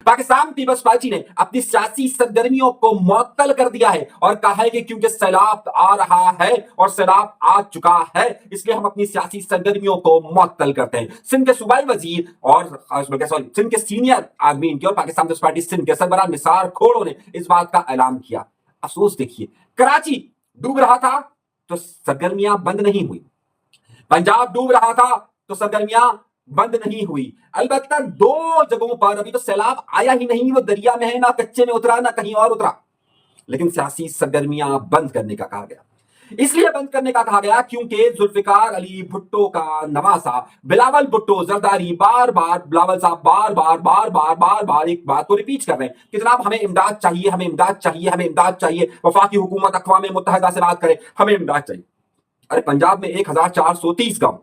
Pakistan Peoples party نے اپنی سیاسی سرگرمیوں کو معطل کر دیا ہے اور کہا ہے کہ کیونکہ سیلاب آ رہا ہے اور سیلاب آ چکا ہے اس لیے ہم اپنی سیاسی سرگرمیوں کو معطل کرتے ہیں. سندھ کے صوبائی وزیر اور سندھ کے سینئر آدمی ان کے اور پاکستان پیپلز پارٹی سندھ کے سربراہ نثار کھوڑو نے اس بات کا اعلان کیا. افسوس دیکھیے، کراچی ڈوب رہا تھا تو سرگرمیاں بند نہیں ہوئی، پنجاب ڈوب رہا تھا تو سرگرمیاں بند نہیں ہوئی. البتہ دو جگہوں پر ابھی تو سیلاب آیا ہی نہیں، وہ دریا میں ہے، نہ کچے میں اترا نہ کہیں اور اترا، لیکن سیاسی سرگرمیاں بند کرنے کا کہا گیا. اس لیے بند کرنے کا کہا گیا کیونکہ ذوالفقار علی بھٹو کا نواسا بلاول بھٹو زرداری بار بار بلاول صاحب بار بار ایک بات کو ریپیٹ کر رہے ہیں کہ جناب ہمیں امداد چاہیے، ہمیں امداد چاہیے، ہمیں امداد چاہیے، وفاقی حکومت اقوام متحدہ سے بات کرے، ہمیں امداد چاہیے. ارے پنجاب میں 1430 گاؤں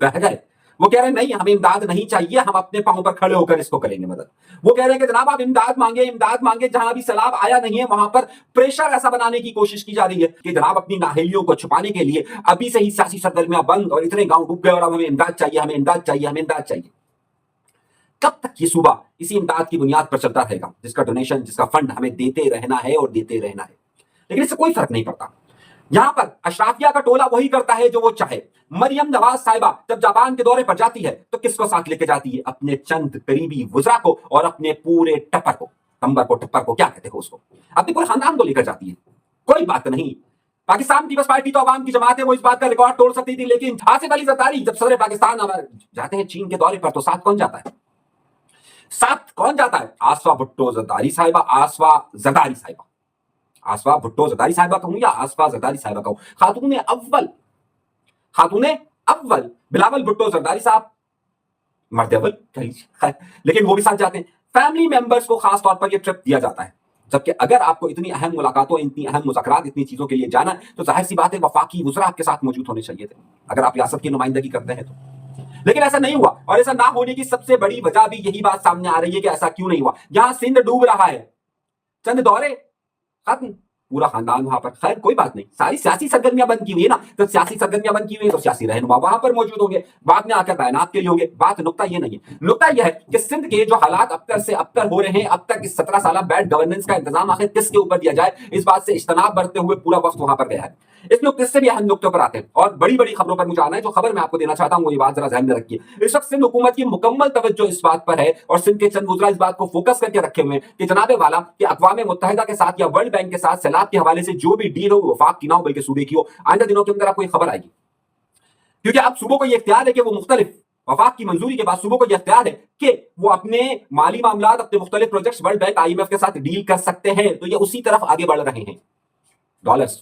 رہ گئے، وہ کہہ رہے ہیں نہیں ہمیں امداد نہیں چاہیے، ہم اپنے پاؤں پر کھڑے ہو کر اس کو کریں گے مدد. وہ کہہ رہے ہیں کہ جناب آپ امداد مانگے، جہاں ابھی سیلاب آیا نہیں ہے وہاں پر پریشر ایسا بنانے کی کوشش کی جا رہی ہے کہ جناب اپنی نااہلیوں کو چھپانے کے لیے ابھی سے ہی سیاسی سرگرمیاں بند اور اتنے گاؤں ڈوب گئے اور اب ہمیں امداد چاہیے، ہمیں امداد چاہیے، ہمیں امداد چاہیے. کب تک یہ صوبہ اسی امداد کی بنیاد پر چلتا رہے گا جس کا ڈونیشن، جس کا فنڈ ہمیں دیتے رہنا ہے اور دیتے رہنا ہے؟ لیکن اس سے کوئی فرق نہیں پڑتا. یہاں پر اشرافیہ کا ٹولہ وہی کرتا ہے جو وہ چاہے. مریم نواز صاحبہ جب جاپان کے دورے پر جاتی ہے تو کس کو ساتھ لے کے جاتی ہے؟ اپنے چند قریبی وزراء کو اور اپنے پورے ٹپر کو کیا کہتے ہیں اس کو، اپنے پورے خاندان کو لے کر جاتی ہے. کوئی بات نہیں. پاکستان پیپلز پارٹی تو عوام کی جماعت ہے، وہ اس بات کا ریکارڈ توڑ سکتی تھی، لیکن آصف علی زرداری جب صدر پاکستان جاتے ہیں چین کے دورے پر تو ساتھ کون جاتا ہے؟ آصفہ بھٹو زرداری صاحبہ، آصفہ بھٹو زرداری صاحبہ کہوں یا آصفہ زرداری صاحبہ کہوں، خاتون اول بلاول بھٹو زرداری صاحب مرد اول کہہ لیجیے، لیکن وہ بھی ساتھ جاتے ہیں. فیملی ممبرز کو خاص طور پر یہ ٹرپ دیا جاتا ہے، جبکہ اگر آپ کو اتنی اہم ملاقاتوں، اتنی اہم مذاکرات، اتنی چیزوں کے لیے جانا ہے تو ظاہر سی بات ہے وفاقی وزراء آپ کے ساتھ موجود ہونے چاہیے تھے اگر آپ ریاست کی نمائندگی کرتے ہیں تو. لیکن ایسا نہیں ہوا، اور ایسا نہ ہونے کی سب سے بڑی وجہ بھی یہی بات سامنے آ رہی ہے کہ ایسا کیوں نہیں ہوا. یہاں سندھ ڈوب رہا ہے، چند دورے ختم، پورا خاندان وہاں پر. خیر کوئی بات نہیں، ساری سیاسی سرگرمیاں بند کی ہوئی ہے نا، تو سیاسی سرگرمیاں بند کی ہوئی ہے تو سیاسی رہنما وہاں پر موجود ہوں گے، بعد میں آ کر بیانات کے لیے ہوں گے. بات نقطہ یہ نہیں ہے، نقطہ یہ ہے کہ سندھ کے جو حالات ابتر سے ابتر ہو رہے ہیں، اب تک اس 17 سالہ بیڈ گورننس کا انتظام آخر کس کے اوپر دیا جائے، اس بات سے اجتناب برتتے ہوئے پورا وقت وہاں پر گیا ہے. اس نقطے سے بھی اہم نقطوں پر آتے ہیں اور بڑی بڑی خبروں پر مجھے آنا ہے. جو خبر میں آپ کو دینا چاہتا ہوں وہ یہ بات ذرا ذہن میں رکھیے. اس وقت سندھ حکومت کی مکمل توجہ اس بات پر ہے اور سندھ کے چند وزراء اس بات کو فوکس کر کے رکھے ہوئے ہیں کہ جناب والا کہ اقوام متحدہ کے ساتھ یا ورلڈ بینک کے ساتھ سیلاب کے حوالے سے جو بھی ڈیل ہو وفاق کی نہ ہو بلکہ صوبے کی ہو. آئندہ دنوں کے اندر آپ کو یہ خبر آئے گی، کیونکہ اب صوبوں کو یہ اختیار ہے کہ وہ مختلف وفاق کی منظوری کے بعد صوبوں کو یہ اختیار ہے کہ وہ اپنے مالی معاملات، اپنے مختلف پروجیکٹس ورلڈ بینک IMF کے ساتھ ڈیل کر سکتے ہیں. تو یہ اسی طرف آگے بڑھ رہے ہیں. ڈالرز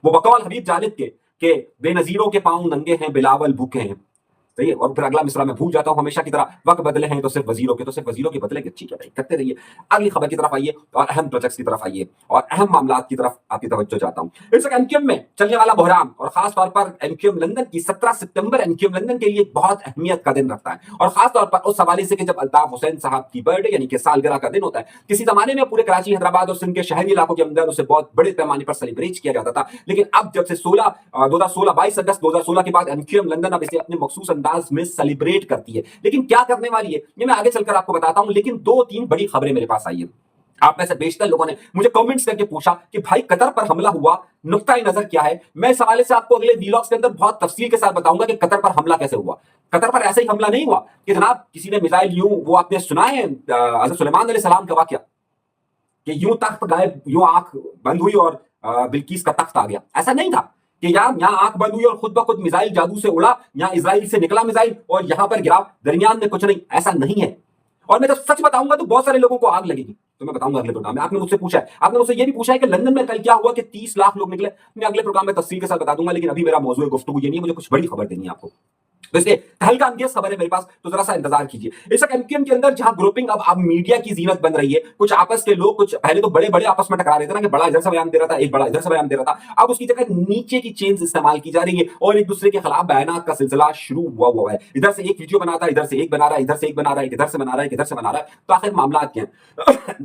وہ بقول حبیب جالب کے کہ بے نظیروں کے پاؤں ننگے ہیں، بلاول بھوکے ہیں. صحیح. اور پھر اگلا مصرع میں بھول جاتا ہوں ہمیشہ کی طرح، وقت بدلے ہیں تو صرف وزیروں کے بدلیں گے. ٹھیک ہے بھائی، کرتے رہیے. اگلی خبر کی طرف آئیے اور اہم پروجیکٹس کی طرف آئیے اور اہم معاملات کی طرف آپ کی توجہ چاہتا ہوں. اس وقت MQM میں چلنے والا بحران اور خاص طور پر MQM لندن کی 17 ستمبر MQM لندن کے لیے بہت اہمیت کا دن رکھتا ہے، اور خاص طور پر اس حوالے سے کہ جب الطاف حسین صاحب کی برتھ ڈے یعنی کہ سالگرہ کا دن ہوتا ہے. کسی زمانے میں پورے کراچی، حیدرآباد اور سندھ کے شہری علاقوں کے اندر اسے بہت بڑے پیمانے پر سیلیبریٹ کیا جاتا تھا، لیکن اب جب سے 22 اگست 2016 کے بعد MQM لندن اب اسے اپنے مخصوص انداز میں سیلیبریٹ کرتی ہے. لیکن کیا کرنے والی ہے یہ میں آگے چل کر آپ کو بتاتا ہوں. لیکن 2-3 بڑی خبریں میرے پاس آئی ہیں. آپ میں سے بیشتر لوگوں نے مجھے کمنٹس کر کے پوچھا کہ بھائی قطر پر حملہ ہوا، نقطہ نظر کیا ہے. میں اس حوالے سے آپ کو اگلے ویلاگز کے اندر بہت تفصیل کے ساتھ بتاؤں گا کہ قطر پر حملہ کیسے ہوا. قطر پر ایسے ہی حملہ نہیں ہوا کہ جناب کسی نے میزائل وہ آپ نے سنا ہے حضرت سلیمان علیہ السلام کا واقعہ کہ یوں تخت غائب، یوں آنکھ بند ہوئی اور بلقیس کا تخت آ گیا. ایسا نہیں تھا کہ یہاں آنکھ بند ہوئی اور خود بخود میزائل جادو سے اڑا، یہاں اسرائیل سے نکلا میزائل اور یہاں پر گرا، درمیان میں کچھ نہیں. ایسا نہیں ہے. اور میں جب سچ بتاؤں گا تو بہت سارے لوگوں کو آگ لگے گی، تو میں بتاؤں گا اگلے پروگرام میں. آپ نے مجھ سے پوچھا ہے، آپ نے مجھ سے یہ بھی پوچھا ہے کہ لندن میں کل کیا ہوا کہ 30 لاکھ لوگ نکلے. میں اگلے پروگرام میں تفصیل کے ساتھ بتا دوں گا، لیکن ابھی میرا موضوع گفتگو یہ نہیں ہے، مجھے کچھ بڑی خبر دینی ہے آپ کو. تو اس لیے تہلکہ انگیز خبر ہے میرے پاس، تو ذرا سا انتظار کیجیے. اس وقت MQM کے اندر جہاں گروپنگ اب میڈیا کی زینت بن رہی ہے، کچھ آپس کے لوگ، کچھ پہلے تو بڑے بڑے آپس میں ٹکرا رہے تھے نا کہ بڑا ادھر سے بیان دے رہا تھا، ایک بڑا ادھر سے بیان دے رہا تھا. اب اس کی جگہ نیچے کی چینز استعمال کی جا رہی ہے اور ایک دوسرے کے خلاف بیانات کا سلسلہ شروع ہوا ہے. ادھر سے ایک ویڈیو بناتا ہے، ادھر سے ایک بنا رہا ہے، ادھر سے ایک بنا رہا ہے، ادھر سے بنا رہا ہے، ادھر سے بنا رہا ہے. تو آخر معاملات کیا ہیں؟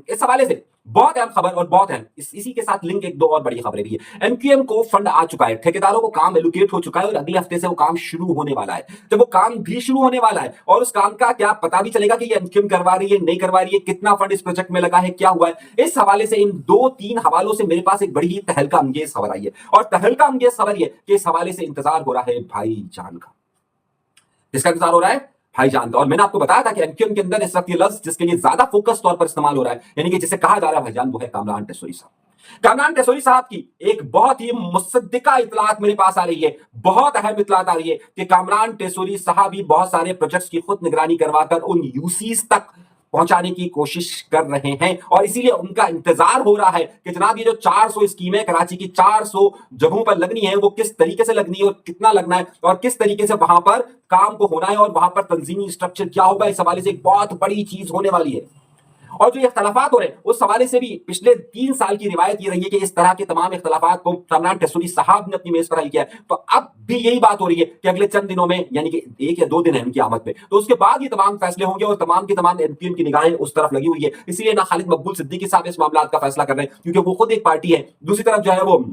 इस हवाले से बहुत अहम खबर और बहुत अहम इसी के साथ लिंक एक दो और बड़ी खबरें भी है। एमक्यूएम को फंड आ चुका है, ठेकेदारों को काम एलोकेट हो चुका है और अगले हफ्ते से वो काम शुरू होने वाला है। जब वो काम भी शुरू होने वाला है और उस काम का क्या पता भी चलेगा कि ये एमक्यूएम करवा रही है, नहीं करवा रही है, कितना फंड इस प्रोजेक्ट में लगा है, क्या हुआ है। इस हवाले से इन 2-3 हवालों से मेरे पास एक बड़ी ही तहलका अंगेज खबर आई है और तहलका अंगेज खबर ये कि इस हवाले से इंतजार हो रहा है भाईजान का। किसका इंतजार हो रहा है? भाईजान का। और मैंने आपको बताया था कि एमक्यूएम के अंदर इस वक्त ये लफ्ज जिसके लिए ज्यादा फोकस तौर पर इस्तेमाल हो रहा है, यानी कि जिसे कहा जा रहा है भाईजान, वो है कामरान टेसोरी साहब। कामरान टेसोरी साहब की एक बहुत ही मुसद्दिका इतलात मेरे पास आ रही है, बहुत अहम इतलात आ रही है कि कामरान टेसोरी साहब ही बहुत सारे प्रोजेक्ट्स की खुद निगरानी करवाकर उन यूसीज तक पहुंचाने की कोशिश कर रहे हैं और इसीलिए उनका इंतजार हो रहा है कि जनाब ये जो 400 स्कीमें कराची की 400 जगहों पर लगनी है वो किस तरीके से लगनी है और कितना लगना है और किस तरीके से वहां पर काम को होना है और वहां पर तंजीमी स्ट्रक्चर क्या होगा, इस हवाले से एक बहुत बड़ी चीज होने वाली है। और जो इख्तलाफात हो रहे हैं उस हवाले से भी पिछले 3 साल की रिवायत ये रही है कि इस तरह के तमाम इख्तलाफात को कामरान टेसोरी साहब ने अपनी मेज पर हल किया है। तो अब भी यही बात हो रही है कि अगले चंद दिनों में, यानी कि 1 या 2 दिन है उनकी आमद पे, तो उसके बाद ये तमाम फैसले होंगे और तमाम की तमाम एमक्यूएम की निगाहें उस तरफ लगी हुई है। इसलिए ना खालिद मकबूल सिद्दीकी साहब इस मामला का फैसला कर रहे हैं क्योंकि वो खुद एक पार्टी है, दूसरी तरफ जो है वो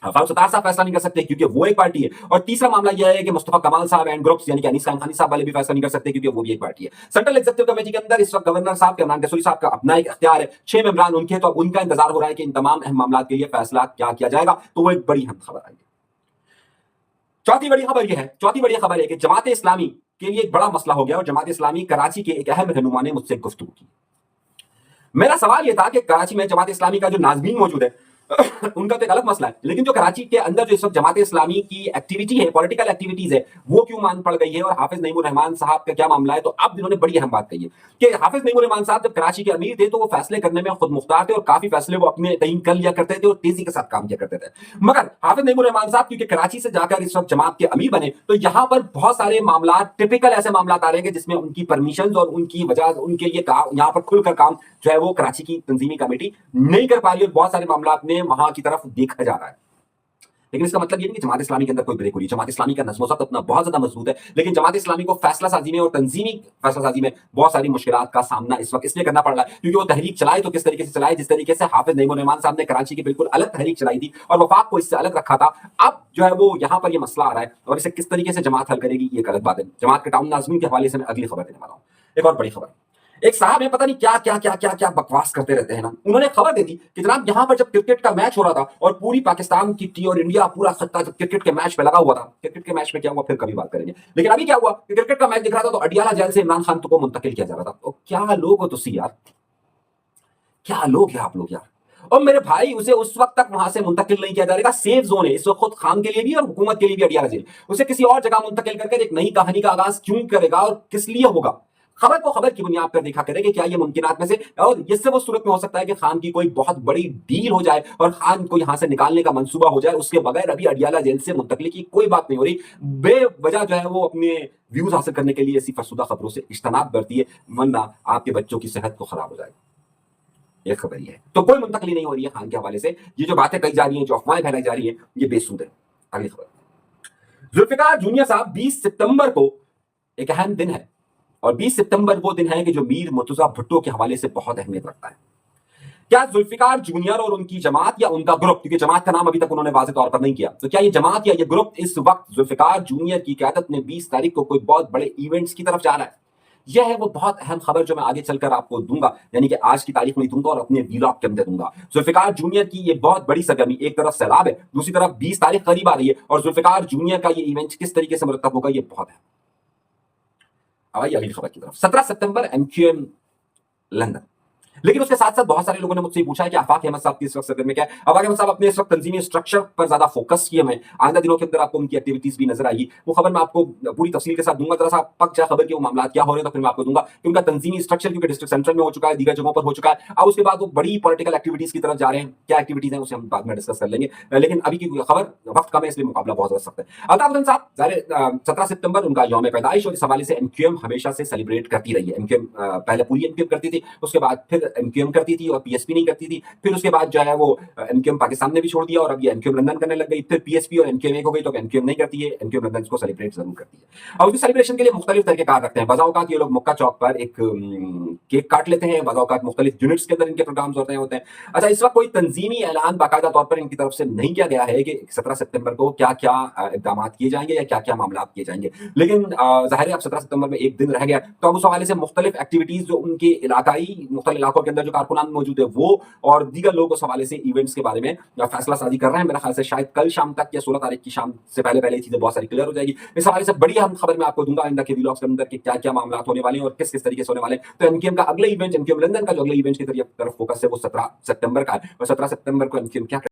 फारूक सत्तार साहब फैसला नहीं कर सकते क्योंकि वो एक पार्टी है, और तीसरा मामला यह है कि मुस्तफा कमाल साहब एंड ग्रुप्स यानी कि अनीस खानी साहब वाले भी फैसला नहीं कर सकते क्योंकि वो भी एक पार्टी है। सेंट्रल एग्जीक्यूटिव कमेटी के अंदर इस वक्त गवर्नर साहब कामरान टेसोरी साहब का अपना एक इख्तियार है, 6 मेंबरान उनके, तो उनका इंतजार हो रहा है कि इन तमाम अहम मामलों के लिए फैसला क्या किया जाएगा। तो वो एक बड़ी अहम खबर आई है। चौथी बड़ी खबर यह है कि जमात इस्लामी के लिए एक बड़ा मसला हो गया और जमात इस्लामी कराची के एक अहम रहनुमा ने मुझसे गुफ्तगू की। मेरा सवाल यह था कि कराची में जमात इस्लामी का जो नाज़मीन मौजूद है उनका तो एक अलग मसला है, लेकिन जो कराची के अंदर जो इस वक्त जमात इस्लामी की एक्टिविटी है, पॉलिटिकल एक्टिविटीज है, वो क्यों मान पड़ गई है और हाफिज नईमुर रहमान साहब का क्या मामला है। तो अब इन्होंने बड़ी अहम बात कही है कि हाफिज नईमुर रहमान साहब जब कराची के अमीर थे तो वो फैसले करने में खुद मुख्तार थे और काफी फैसले वो अपने तयीन कर लिया करते थे और तेजी के साथ काम किया करते थे। मगर हाफिज नईमुर रहमान साहब क्योंकि कराची से जाकर इस वक्त जमात के अमीर बने तो यहाँ पर बहुत सारे मामला, टिपिकल ऐसे मामला आ रहे हैं जिसमें उनकी परमिशन और उनकी वजह, उनके लिए यहाँ पर खुलकर काम जो है वो कराची की तंजीमी कमेटी नहीं कर पा रही और बहुत सारे मामला में वहां की तरफ देखा जा रहा है। लेकिन इसका मतलब ये नहीं कि जमात इस्लामी के अंदर कोई ब्रेक हो रही है। जमात इस्लामी का नज़्म ज़ब्त अपना बहुत ज्यादा मजबूत है, लेकिन जमात इस्लामी को फैसला साजी में और तंजीमी फैसला साजी में बहुत सारी मुश्किलात का सामना इस वक्त इसलिए करना पड़ रहा है क्योंकि वो तहरीक चलाए तो किस तरीके से चलाए, जिस तरीके से हाफिज नईमुर रहमान साहब ने कराची की बिल्कुल अलग तहरीक चलाई थी और वफाक को इससे अलग रखा था। अब जो है वो यहाँ पर ये मसला आ रहा है और इसे किस तरीके से जमात हल करेगी ये एक अलग बात है। जमात के टाउन नाज़मीन के हवाले से मैं अगली खबर देने वाला हूँ। एक और बड़ी खबर, एक साहब है पता नहीं क्या क्या क्या क्या क्या बकवास करते रहते हैं ना, उन्होंने खबर दे दी कि जनाब यहाँ पर जब क्रिकेट का मैच हो रहा था और पूरी पाकिस्तान की टीम और इंडिया पूरा खत्ता जब क्रिकेट के मैच पे लगा हुआ था, क्रिकेट के मैच में क्या हुआ फिर कभी बात करेंगे, लेकिन अभी क्या हुआ कि क्रिकेट का मैच दिख रहा था तो अडियाला जेल से इमरान खान को मुंतकिल किया जा रहा था। तो क्या लोग हो तुसी यार, क्या लोग हैं आप लोग यार। और मेरे भाई उसे उस वक्त तक वहां से मुंतकिल नहीं किया जाएगा, सेफ जोन है इस वक्त खुद खान के लिए भी और हुकूमत के लिए भी अडियाला जेल, उसे किसी और जगह मुंतकिल करके एक नई कहानी का आगाज क्यों करेगा और किस लिए होगा। खबर को खबर की बुनियाद पर देखा करें कि क्या ये मुमकिनात में से, और इससे वो सूरत में हो सकता है कि खान की कोई बहुत बड़ी डील हो जाए और खान को यहां से निकालने का मंसूबा हो जाए, उसके बगैर अभी अडियाला जेल से मुंतकली की कोई बात नहीं हो रही। बेवजह जो है वो अपने व्यूज हासिल करने के लिए ऐसी फरसुदा खबरों से इज्तनाब करती है, वरना आपके बच्चों की सेहत को खराब हो जाएगी। ये खबर ये है, तो कोई मुंतकली नहीं हो रही है खान के हवाले से। ये जो बातें कही जा रही हैं, जो अफवाहें फैलाई जा रही है, ये बेसूद है। अगली खबर, जुल्फिकार जूनियर साहब 20 सितंबर को एक अहम दिन है और 20 सितंबर वो दिन है कि जो मीर मुर्तजा भुट्टो के हवाले से बहुत अहमियत रखता है। क्या जुल्फिकार जूनियर और उनकी जमात या उनका ग्रुप, क्योंकि जमात का नाम अभी तक उन्होंने वाज़ेह तौर पर नहीं किया, तो क्या ये जमात या ये ग्रुप इस वक्त जुल्फिकार जूनियर की क़यादत में 20 तारीख को कोई बहुत बड़े इवेंट्स की तरफ जा रहा है? यह है वो बहुत अहम खबर जो मैं आगे चलकर आपको दूंगा, यानी कि आज की तारीख में दूंगा और अपने व्लॉग के अंदर दूंगा। जुल्फिकार जूनियर की ये बहुत बड़ी सरगर्मी, एक तरफ सैलाब है, दूसरी तरफ 20 तारीख करीब आ रही है और जुल्फिकार जूनियर का ये इवेंट किस तरीके से मुरतब होगा ये बहुत है। अब आइए अगली खबर की तरफ। 17 सितंबर एमक्यूएम लंदन, लेकिन उसके साथ साथ बहुत सारे लोगों ने मुझसे पूछा है कि आफाक अहमद साहब की इस वक्त सदर में क्या है। आफाक अहमद साहब अपने इस वक्त तंजीमी स्ट्रक्चर पर ज्यादा फोकस किए हैं, आइंदा दिनों के अंदर आपको उनकी एक्टिविटीज भी नजर आएगी। वो खबर मैं आपको पूरी तफसील के साथ दूंगा, जरा सा पक जाए खबर के वो मामला क्या हो रहे हैं तो फिर मैं आपको दूंगा कि उनका तंजीमी स्ट्रक्चर क्योंकि डिस्ट्रिक्ट सेंटर में हो चुका है, दीगर जगहों पर हो चुका है। अब उसके बाद वो बड़ी पॉलिटिकल एक्टिविटीज की तरफ जा रहे हैं, क्या एक्टिविटीज है उसे हम बाद में डिस्कस कर लेंगे, लेकिन अभी की खबर वक्त कम है इसलिए मुकाबला बहुत ज्यादा सख्त है। अल्ताफ हुसैन साहब 17 सितंबर उनका यौम पैदाइश और इस हवाले से एमक्यूएम हमेशा से सेलिब्रेट करती रही है। एमक्यूएम पहले पूरी एमक्यूएम करती थी, उसके बाद फिर एमक्यूएम करती थी और पीएसपी नहीं करती थी। फिर उसके बाद जो है वो एमक्यूएम पाकिस्तान ने भी छोड़ दिया और अब ये एमक्यूएम लंदन करने लग गई। फिर पीएसपी और एमक्यूएम एक हो गई, तो एमक्यूएम नहीं करती है, एमक्यूएम लंदन इसको सेलिब्रेट जरूर करती है। अब इस सेलिब्रेशन के लिए मुख्तलिफ तरीके कार रखते हैं। बज़ा औक़ात ये लोग मुक्का चौक पर एक केक काट लेते हैं, बज़ा औक़ात मुख्तलिफ यूनिट्स के अंदर इनके प्रोग्राम्स होते हैं। अच्छा, इस वक्त कोई तंजीमी ऐलान बाकायदा तौर पर इनकी तरफ से नहीं किया गया है कि 17 सितंबर को क्या क्या इकदाम किए जाएंगे या क्या क्या मामला किए जाएंगे, लेकिन जाहिर है अब 17 सितंबर में एक दिन रह गया, तो अब उस हवाले से मुख्तलिफ एक्टिविटीज जो उनके इलाकाई मुख्तलिफ इलाकों के अंदर जो कारकुनान मौजूद है वो और दीगर लोग उस हवाले से इवेंट्स के बारे में फैसला साजी कर रहे हैं। मेरा ख्याल से शायद कल शाम तक या 16 तारीख की शाम से पहले पहले चीजें बहुत सारी क्लियर हो जाएगी। इस हवाले से बड़ी अहम खबर मैं आपको दूंगा आइंदा के व्लॉग्स के अंदर कि क्या क्या मामला होने वाले हैं और किस किस तरीके से होने वाले हैं। तो एमक्यूएम का अगले इवेंट, एमक्यूएम लंदन का जो अगले इवेंट की तरफ फोकस है वो 17 सितंबर का है और 17 सितंबर को एमक्यूएम क्या